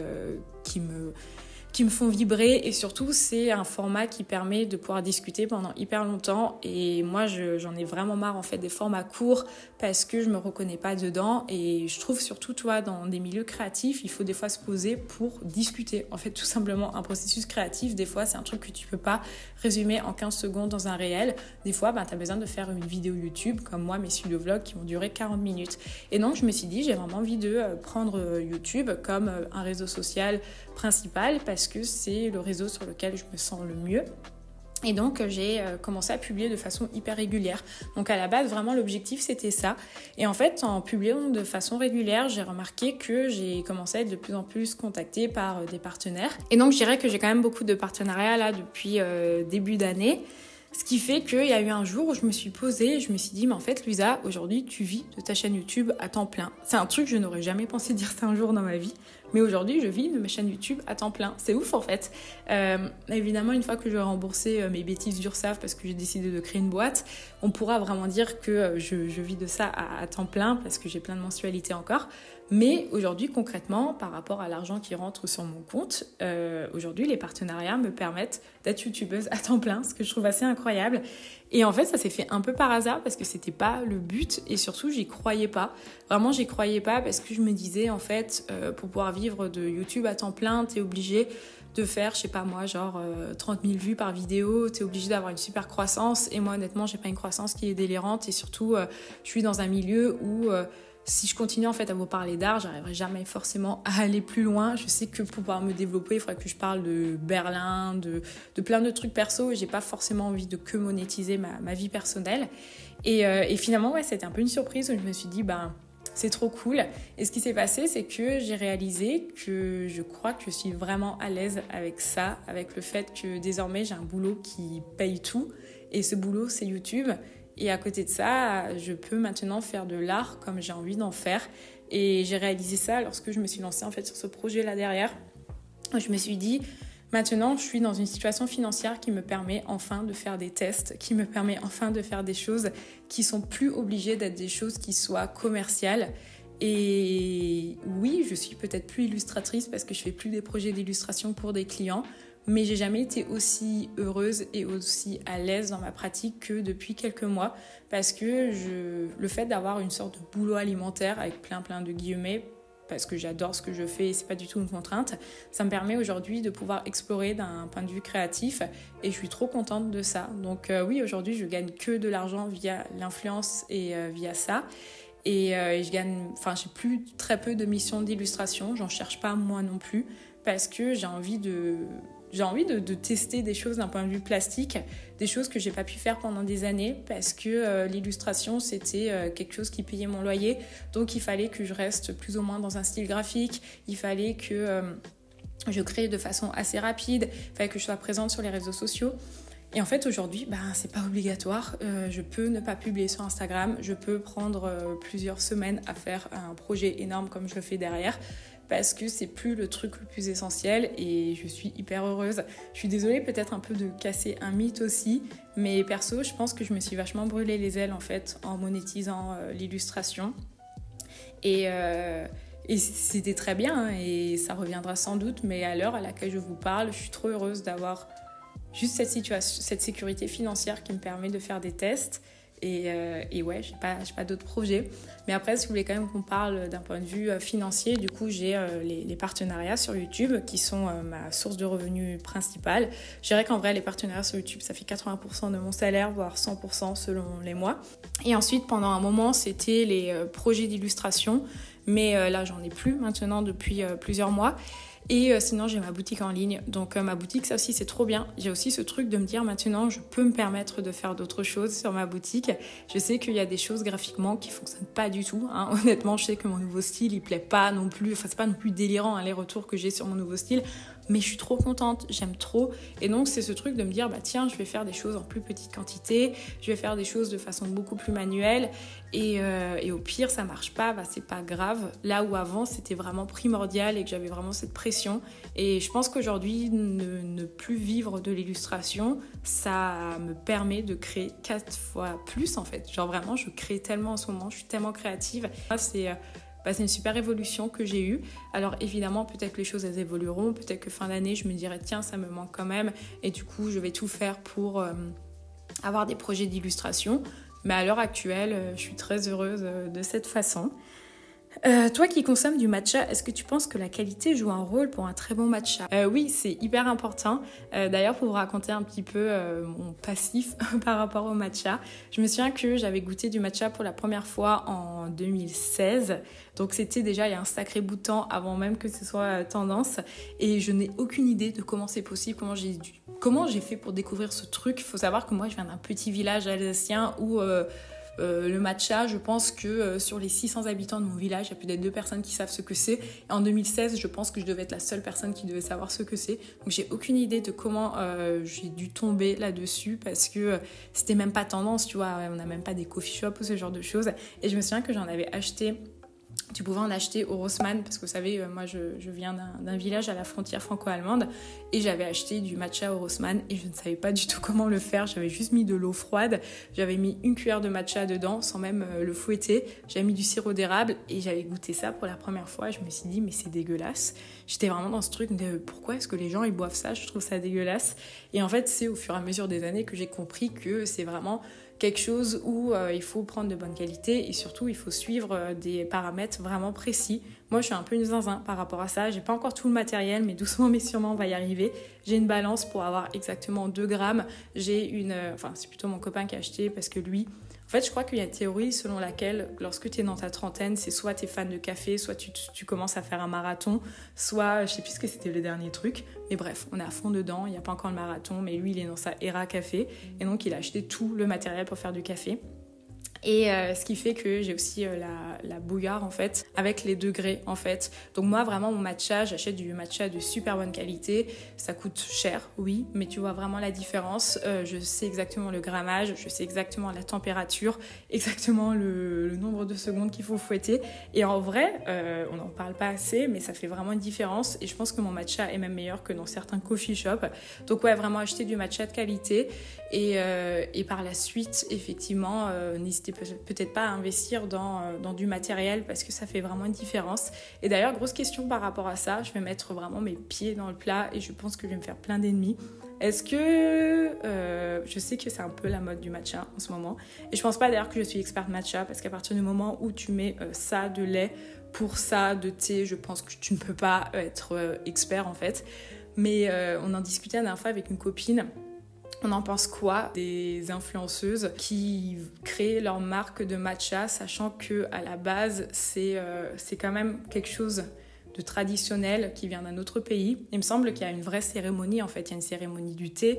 me font vibrer, et surtout c'est un format qui permet de pouvoir discuter pendant hyper longtemps. Et moi j'en ai vraiment marre en fait des formats courts parce que je me reconnais pas dedans. Et je trouve surtout, toi, dans des milieux créatifs, il faut des fois se poser pour discuter. En fait, tout simplement, un processus créatif, des fois c'est un truc que tu peux pas résumer en 15 secondes dans un réel. Des fois tu as besoin de faire une vidéo YouTube comme moi, mes studio vlogs qui vont durer 40 minutes. Et donc je me suis dit, j'ai vraiment envie de prendre YouTube comme un réseau social principal parce que c'est le réseau sur lequel je me sens le mieux. Et donc j'ai commencé à publier de façon hyper régulière. Donc à la base, vraiment l'objectif c'était ça. Et en fait, en publiant de façon régulière, j'ai remarqué que j'ai commencé à être de plus en plus contactée par des partenaires. Et donc je dirais que j'ai quand même beaucoup de partenariats là depuis début d'année. Ce qui fait qu'il y a eu un jour où je me suis posée et je me suis dit, mais en fait, Luisa, aujourd'hui, tu vis de ta chaîne YouTube à temps plein. C'est un truc, je n'aurais jamais pensé dire ça un jour dans ma vie. Mais aujourd'hui, je vis de ma chaîne YouTube à temps plein. C'est ouf, en fait. Évidemment, une fois que j'aurai remboursé mes bêtises d'URSSAF parce que j'ai décidé de créer une boîte, on pourra vraiment dire que je vis de ça à temps plein parce que j'ai plein de mensualités encore. Mais aujourd'hui, concrètement, par rapport à l'argent qui rentre sur mon compte, aujourd'hui, les partenariats me permettent d'être youtubeuse à temps plein, ce que je trouve assez incroyable. Et en fait, ça s'est fait un peu par hasard parce que c'était pas le but et surtout, j'y croyais pas. Vraiment, j'y croyais pas parce que je me disais, en fait, pour pouvoir vivre de YouTube à temps plein, t'es obligé de faire, je sais pas moi, genre 30 000 vues par vidéo, t'es obligé d'avoir une super croissance. Et moi, honnêtement, j'ai pas une croissance qui est délirante et surtout, je suis dans un milieu où... si je continue en fait à vous parler d'art, j'arriverai jamais forcément à aller plus loin. Je sais que pour pouvoir me développer, il faudrait que je parle de Berlin, de plein de trucs perso, et j'ai pas forcément envie de que monétiser ma vie personnelle. Et finalement, ouais, c'était un peu une surprise où je me suis dit, c'est trop cool. Et ce qui s'est passé, c'est que j'ai réalisé que je crois que je suis vraiment à l'aise avec ça, avec le fait que désormais j'ai un boulot qui paye tout. Et ce boulot, c'est YouTube. Et à côté de ça, je peux maintenant faire de l'art comme j'ai envie d'en faire. Et j'ai réalisé ça lorsque je me suis lancée en fait sur ce projet-là derrière. Je me suis dit, maintenant, je suis dans une situation financière qui me permet enfin de faire des tests, qui me permet enfin de faire des choses qui sont plus obligées d'être des choses qui soient commerciales. Et oui, je suis peut-être plus illustratrice parce que je fais plus des projets d'illustration pour des clients, mais j'ai jamais été aussi heureuse et aussi à l'aise dans ma pratique que depuis quelques mois, parce que le fait d'avoir une sorte de boulot alimentaire avec plein de guillemets, parce que j'adore ce que je fais et c'est pas du tout une contrainte, ça me permet aujourd'hui de pouvoir explorer d'un point de vue créatif et je suis trop contente de ça. Donc oui, aujourd'hui je gagne que de l'argent via l'influence et via ça. Et j'ai plus très peu de missions d'illustration, j'en cherche pas moi non plus, parce que j'ai envie de tester des choses d'un point de vue plastique, des choses que j'ai pas pu faire pendant des années parce que l'illustration c'était quelque chose qui payait mon loyer, donc il fallait que je reste plus ou moins dans un style graphique, il fallait que je crée de façon assez rapide, il fallait que je sois présente sur les réseaux sociaux. Et en fait aujourd'hui, c'est pas obligatoire, je peux ne pas publier sur Instagram, je peux prendre plusieurs semaines à faire un projet énorme comme je le fais derrière, parce que c'est plus le truc le plus essentiel et je suis hyper heureuse. Je suis désolée peut-être un peu de casser un mythe aussi, mais perso, je pense que je me suis vachement brûlé les ailes en fait en monétisant l'illustration. Et c'était très bien et ça reviendra sans doute, mais à l'heure à laquelle je vous parle, je suis trop heureuse d'avoir juste cette sécurité financière qui me permet de faire des tests. Et ouais, j'ai pas d'autres projets. Mais après, si vous voulez quand même qu'on parle d'un point de vue financier, du coup, j'ai les partenariats sur YouTube qui sont ma source de revenus principale. Je dirais qu'en vrai, les partenariats sur YouTube, ça fait 80% de mon salaire, voire 100% selon les mois. Et ensuite, pendant un moment, c'était les projets d'illustration. Mais là, j'en ai plus maintenant depuis plusieurs mois. Et sinon, j'ai ma boutique en ligne. Donc ma boutique, ça aussi, c'est trop bien. J'ai aussi ce truc de me dire maintenant, je peux me permettre de faire d'autres choses sur ma boutique. Je sais qu'il y a des choses graphiquement qui fonctionnent pas du tout. Hein. Honnêtement, je sais que mon nouveau style, il plaît pas non plus. Enfin, c'est pas non plus délirant, hein, les retours que j'ai sur mon nouveau style. Mais je suis trop contente, j'aime trop. Et donc, c'est ce truc de me dire, bah tiens, je vais faire des choses en plus petite quantité. Je vais faire des choses de façon beaucoup plus manuelle. Et au pire, ça marche pas, bah c'est pas grave. Là où avant, c'était vraiment primordial et que j'avais vraiment cette pression. Et je pense qu'aujourd'hui, ne plus vivre de l'illustration, ça me permet de créer 4 fois plus en fait. Genre vraiment, je crée tellement en ce moment, je suis tellement créative. C'est une super évolution que j'ai eue. Alors évidemment, peut-être que les choses elles évolueront, peut-être que fin d'année, je me dirai tiens, ça me manque quand même. Et du coup, je vais tout faire pour avoir des projets d'illustration. Mais à l'heure actuelle, je suis très heureuse de cette façon. Toi qui consommes du matcha, est-ce que tu penses que la qualité joue un rôle pour un très bon matcha ? Oui, c'est hyper important. D'ailleurs, pour vous raconter un petit peu mon passif par rapport au matcha, je me souviens que j'avais goûté du matcha pour la première fois en 2016. Donc c'était déjà il y a un sacré bout de temps avant même que ce soit tendance. Et je n'ai aucune idée de comment c'est possible, comment j'ai fait pour découvrir ce truc. Il faut savoir que moi, je viens d'un petit village alsacien où... le matcha, je pense que sur les 600 habitants de mon village, il y a peut-être 2 personnes qui savent ce que c'est. Et en 2016, je pense que je devais être la seule personne qui devait savoir ce que c'est. Donc j'ai aucune idée de comment j'ai dû tomber là-dessus parce que c'était même pas tendance, tu vois. On n'a même pas des coffee shops ou ce genre de choses. Et je me souviens que j'en avais acheté. Tu pouvais en acheter au Rossmann parce que vous savez, moi je viens d'un village à la frontière franco-allemande et j'avais acheté du matcha au Rossmann et je ne savais pas du tout comment le faire. J'avais juste mis de l'eau froide, j'avais mis une cuillère de matcha dedans sans même le fouetter. J'avais mis du sirop d'érable et j'avais goûté ça pour la première fois. Je me suis dit mais c'est dégueulasse. J'étais vraiment dans ce truc de pourquoi est-ce que les gens ils boivent ça ? Je trouve ça dégueulasse. Et en fait c'est au fur et à mesure des années que j'ai compris que c'est vraiment quelque chose où il faut prendre de bonne qualité et surtout il faut suivre des paramètres vraiment précis. Moi je suis un peu une zinzin par rapport à ça, j'ai pas encore tout le matériel mais doucement mais sûrement on va y arriver. J'ai une balance pour avoir exactement 2 grammes, c'est plutôt mon copain qui a acheté parce que lui, en fait je crois qu'il y a une théorie selon laquelle lorsque tu es dans ta trentaine, c'est soit tu es fan de café, soit tu commences à faire un marathon, soit je sais plus ce que c'était le dernier truc, mais bref, on est à fond dedans, il n'y a pas encore le marathon, mais lui il est dans sa era café et donc il a acheté tout le matériel pour faire du café. Et ce qui fait que j'ai aussi la bouillarde en fait, avec les degrés en fait. Donc moi vraiment mon matcha, j'achète du matcha de super bonne qualité. Ça coûte cher, oui, mais tu vois vraiment la différence. Je sais exactement le grammage, je sais exactement la température, exactement le nombre de secondes qu'il faut fouetter. Et en vrai, on n'en parle pas assez, mais ça fait vraiment une différence. Et je pense que mon matcha est même meilleur que dans certains coffee shops. Donc ouais, vraiment acheter du matcha de qualité. Et par la suite, effectivement, n'hésitez peut-être pas à investir dans du matériel parce que ça fait vraiment une différence. Et d'ailleurs, grosse question par rapport à ça, je vais mettre vraiment mes pieds dans le plat et je pense que je vais me faire plein d'ennemis. Est-ce que... je sais que c'est un peu la mode du matcha en ce moment. Et je pense pas d'ailleurs que je suis experte matcha parce qu'à partir du moment où tu mets ça de lait pour ça de thé, je pense que tu ne peux pas être expert en fait. Mais on en discutait la dernière fois avec une copine. On en pense quoi des influenceuses qui créent leur marque de matcha, sachant qu'à la base, c'est quand même quelque chose de traditionnel qui vient d'un autre pays. Il me semble qu'il y a une vraie cérémonie, en fait, il y a une cérémonie du thé.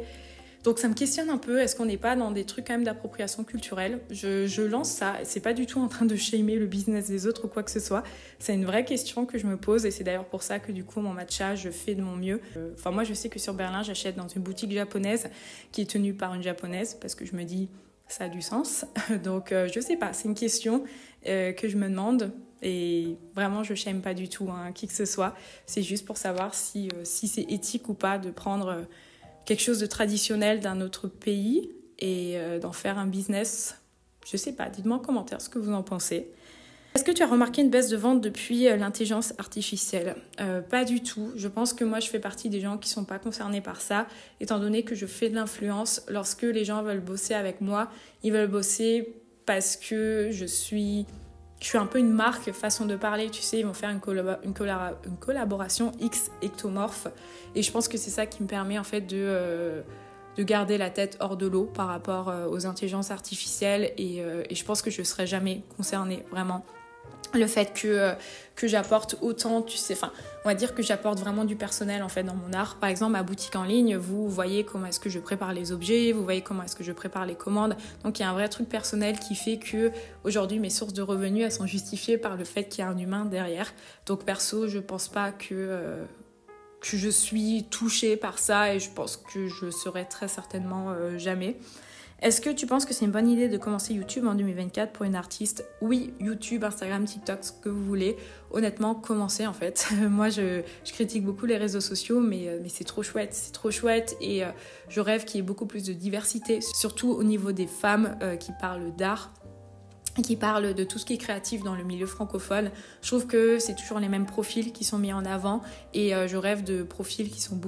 Donc ça me questionne un peu, est-ce qu'on n'est pas dans des trucs quand même d'appropriation culturelle ? Je lance ça, c'est pas du tout en train de shamer le business des autres ou quoi que ce soit. C'est une vraie question que je me pose et c'est d'ailleurs pour ça que du coup mon matcha, je fais de mon mieux. Moi je sais que sur Berlin, j'achète dans une boutique japonaise qui est tenue par une japonaise parce que je me dis ça a du sens. Donc je sais pas, c'est une question que je me demande. Et vraiment, je shame pas du tout qui que ce soit. C'est juste pour savoir si c'est éthique ou pas de prendre quelque chose de traditionnel d'un autre pays et d'en faire un business. Je sais pas, dites-moi en commentaire ce que vous en pensez. Est-ce que tu as remarqué une baisse de vente depuis l'intelligence artificielle ? Pas du tout. Je pense que moi, je fais partie des gens qui ne sont pas concernés par ça, étant donné que je fais de l'influence. Lorsque les gens veulent bosser avec moi, ils veulent bosser parce que je suis un peu une marque, façon de parler, tu sais, ils vont faire une collaboration X-ectomorphe. Et je pense que c'est ça qui me permet en fait de garder la tête hors de l'eau par rapport aux intelligences artificielles. Et je pense que je ne serai jamais concernée, vraiment. le fait que j'apporte autant, tu sais, enfin, on va dire que j'apporte vraiment du personnel en fait dans mon art. Par exemple, ma boutique en ligne, vous voyez comment est-ce que je prépare les objets, vous voyez comment est-ce que je prépare les commandes. Donc il y a un vrai truc personnel qui fait que aujourd'hui mes sources de revenus elles sont justifiées par le fait qu'il y a un humain derrière. Donc perso, je pense pas que je suis touchée par ça et je pense que je serai très certainement jamais. Est-ce que tu penses que c'est une bonne idée de commencer YouTube en 2024 pour une artiste? Oui, YouTube, Instagram, TikTok, ce que vous voulez. Honnêtement, commencez en fait. Moi, je critique beaucoup les réseaux sociaux, mais c'est trop chouette et je rêve qu'il y ait beaucoup plus de diversité, surtout au niveau des femmes qui parlent d'art, qui parle de tout ce qui est créatif dans le milieu francophone. Je trouve que c'est toujours les mêmes profils qui sont mis en avant et je rêve de profils qui sont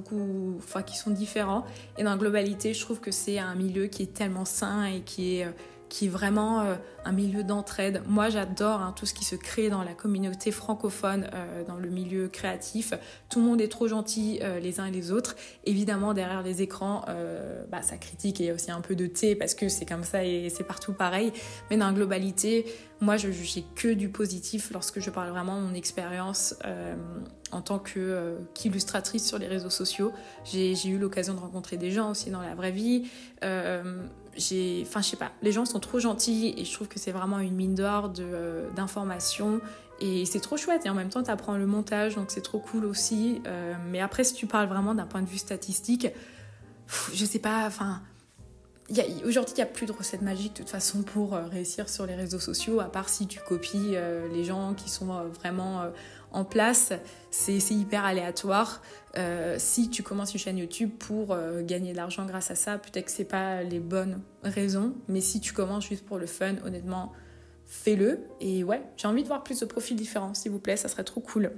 qui sont différents. Et dans la globalité, je trouve que c'est un milieu qui est tellement sain et qui est vraiment un milieu d'entraide. Moi, j'adore tout ce qui se crée dans la communauté francophone, dans le milieu créatif. Tout le monde est trop gentil les uns et les autres. Évidemment, derrière les écrans, ça critique et il y a aussi un peu de thé parce que c'est comme ça et c'est partout pareil. Mais dans la globalité, moi, j'ai que du positif lorsque je parle vraiment de mon expérience en tant qu'illustratrice sur les réseaux sociaux. J'ai eu l'occasion de rencontrer des gens aussi dans la vraie vie. Je sais pas, les gens sont trop gentils et je trouve que c'est vraiment une mine d'or d'informations et c'est trop chouette et en même temps t'apprends le montage donc c'est trop cool aussi, mais après si tu parles vraiment d'un point de vue statistique, je sais pas, aujourd'hui il n'y a plus de recette magique de toute façon pour réussir sur les réseaux sociaux à part si tu copies les gens qui sont vraiment en place, c'est hyper aléatoire. Si tu commences une chaîne YouTube pour gagner de l'argent grâce à ça, peut-être que c'est pas les bonnes raisons, mais si tu commences juste pour le fun, honnêtement, fais-le. Et ouais, j'ai envie de voir plus de profils différents, s'il vous plaît, ça serait trop cool.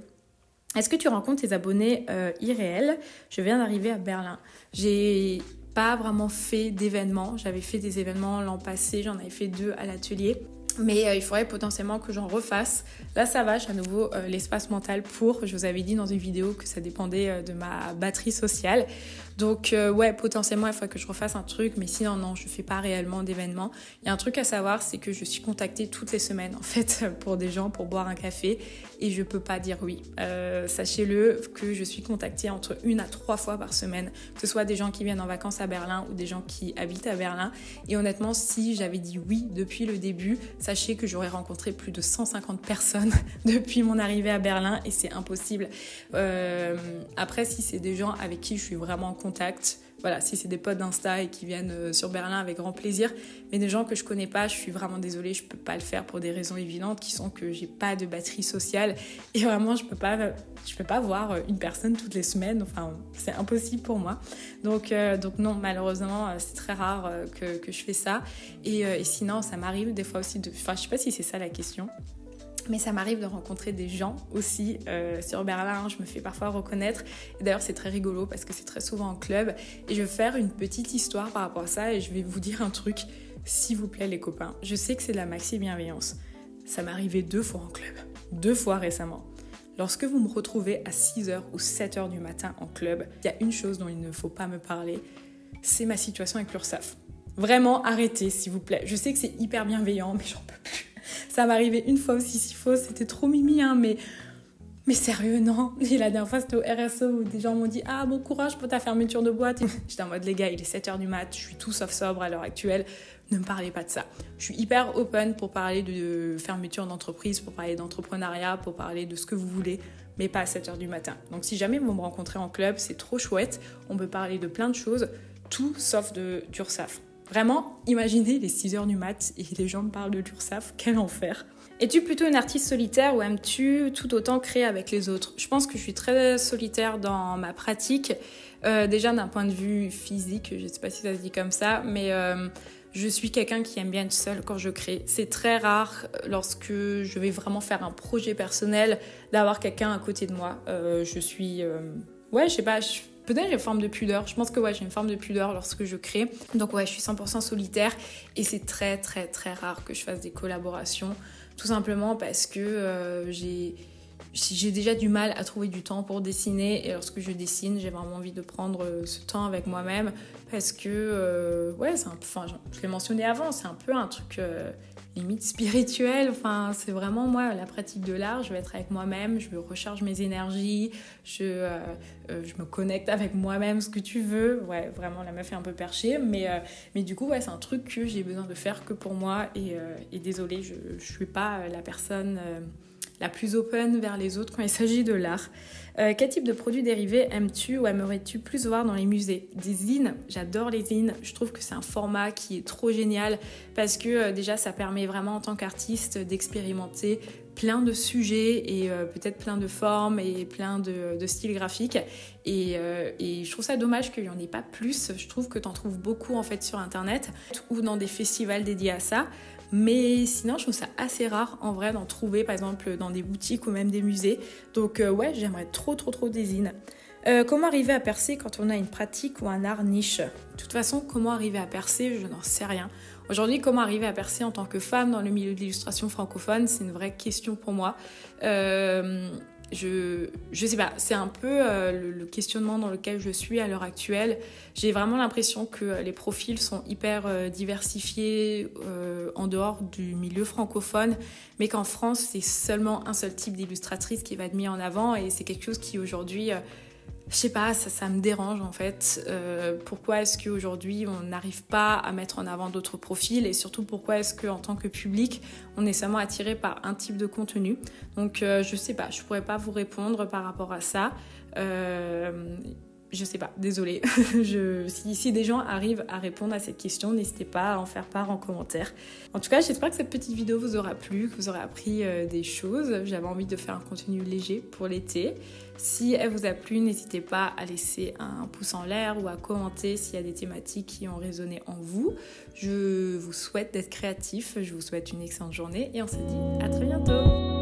Est-ce que tu rencontres tes abonnés irréels? Je viens d'arriver à Berlin. J'ai pas vraiment fait d'événements. J'avais fait des événements l'an passé, j'en avais fait 2 à l'atelier. Mais il faudrait potentiellement que j'en refasse. Là, ça va, j'ai à nouveau l'espace mental pour. Je vous avais dit dans une vidéo que ça dépendait de ma batterie sociale. Donc, ouais, potentiellement, il faudrait que je refasse un truc. Mais sinon, non, je ne fais pas réellement d'événements. Il y a un truc à savoir, c'est que je suis contactée toutes les semaines, en fait, pour des gens, pour boire un café. Et je ne peux pas dire oui. Sachez-le que je suis contactée entre 1 à 3 fois par semaine. Que ce soit des gens qui viennent en vacances à Berlin ou des gens qui habitent à Berlin. Et honnêtement, si j'avais dit oui depuis le début, sachez que j'aurais rencontré plus de 150 personnes depuis mon arrivée à Berlin et c'est impossible. Après, si c'est des gens avec qui je suis vraiment en contact, voilà, si c'est des potes d'Insta et qui viennent sur Berlin avec grand plaisir, mais des gens que je connais pas, je suis vraiment désolée, je peux pas le faire pour des raisons évidentes qui sont que j'ai pas de batterie sociale et vraiment je peux pas voir une personne toutes les semaines, enfin c'est impossible pour moi. Donc non, malheureusement c'est très rare que je fais ça et sinon ça m'arrive des fois aussi je sais pas si c'est ça la question. Mais ça m'arrive de rencontrer des gens aussi sur Berlin, je me fais parfois reconnaître. Et d'ailleurs, c'est très rigolo parce que c'est très souvent en club. Et je vais faire une petite histoire par rapport à ça et je vais vous dire un truc, s'il vous plaît les copains. Je sais que c'est de la maxi-bienveillance. Ça m'est arrivé 2 fois en club, 2 fois récemment. Lorsque vous me retrouvez à 6h ou 7h du matin en club, il y a une chose dont il ne faut pas me parler, c'est ma situation avec l'URSSAF. Vraiment, arrêtez s'il vous plaît. Je sais que c'est hyper bienveillant, mais j'en peux plus. Ça m'est arrivé une fois aussi, s'il faut, c'était trop mimi, mais sérieux, non. Et la dernière fois, c'était au RSE où des gens m'ont dit « Ah, bon courage pour ta fermeture de boîte ». J'étais en mode « Les gars, il est 7h du mat, je suis tout sauf sobre à l'heure actuelle, ne me parlez pas de ça ». Je suis hyper open pour parler de fermeture d'entreprise, pour parler d'entrepreneuriat, pour parler de ce que vous voulez, mais pas à 7h du matin. Donc si jamais vous me rencontrez en club, c'est trop chouette, on peut parler de plein de choses, tout sauf d'URSSAF. Vraiment, imaginez les 6h du mat et les gens me parlent de l'URSSAF, quel enfer. Es-tu plutôt une artiste solitaire ou aimes-tu tout autant créer avec les autres? Je pense que je suis très solitaire dans ma pratique, déjà d'un point de vue physique, je ne sais pas si ça se dit comme ça, mais je suis quelqu'un qui aime bien être seule quand je crée. C'est très rare lorsque je vais vraiment faire un projet personnel d'avoir quelqu'un à côté de moi. Je suis... ouais, je sais pas... Peut-être j'ai une forme de pudeur, je pense que ouais, j'ai une forme de pudeur lorsque je crée. Donc ouais, je suis 100% solitaire et c'est très très très rare que je fasse des collaborations. Tout simplement parce que j'ai déjà du mal à trouver du temps pour dessiner, et lorsque je dessine, j'ai vraiment envie de prendre ce temps avec moi-même parce que, ouais, je l'ai mentionné avant, c'est un peu un truc limite spirituel. Enfin, c'est vraiment moi, la pratique de l'art, je vais être avec moi-même, je recharge mes énergies, je me connecte avec moi-même, ce que tu veux. Ouais, vraiment, la meuf est un peu perchée, mais du coup, ouais, c'est un truc que j'ai besoin de faire que pour moi, et désolée, je suis pas la personne la plus open vers les autres quand il s'agit de l'art. Quel type de produits dérivés aimes-tu ou aimerais-tu plus voir dans les musées? Des zines, j'adore les zines. Je trouve que c'est un format qui est trop génial parce que déjà ça permet vraiment en tant qu'artiste d'expérimenter plein de sujets et peut-être plein de formes et plein de styles graphiques. Et je trouve ça dommage qu'il n'y en ait pas plus. Je trouve que tu en trouves beaucoup en fait sur internet ou dans des festivals dédiés à ça. Mais sinon, je trouve ça assez rare en vrai d'en trouver, par exemple dans des boutiques ou même des musées. Donc ouais, j'aimerais trop des zines. Comment arriver à percer quand on a une pratique ou un art niche? De toute façon, comment arriver à percer, je n'en sais rien. Aujourd'hui, comment arriver à percer en tant que femme dans le milieu de l'illustration francophone, c'est une vraie question pour moi. Je sais pas, c'est un peu le questionnement dans lequel je suis à l'heure actuelle. J'ai vraiment l'impression que les profils sont hyper diversifiés en dehors du milieu francophone, mais qu'en France, c'est seulement un seul type d'illustratrice qui va être mis en avant, et c'est quelque chose qui aujourd'hui... je sais pas, ça me dérange en fait. Pourquoi est-ce qu'aujourd'hui on n'arrive pas à mettre en avant d'autres profils, et surtout pourquoi est-ce qu'en tant que public on est seulement attiré par un type de contenu? Donc je sais pas, je pourrais pas vous répondre par rapport à ça. Je sais pas, désolée. Si des gens arrivent à répondre à cette question, n'hésitez pas à en faire part en commentaire. En tout cas, j'espère que cette petite vidéo vous aura plu, que vous aurez appris des choses. J'avais envie de faire un contenu léger pour l'été. Si elle vous a plu, n'hésitez pas à laisser un pouce en l'air ou à commenter s'il y a des thématiques qui ont résonné en vous. Je vous souhaite d'être créatif, je vous souhaite une excellente journée et on se dit à très bientôt.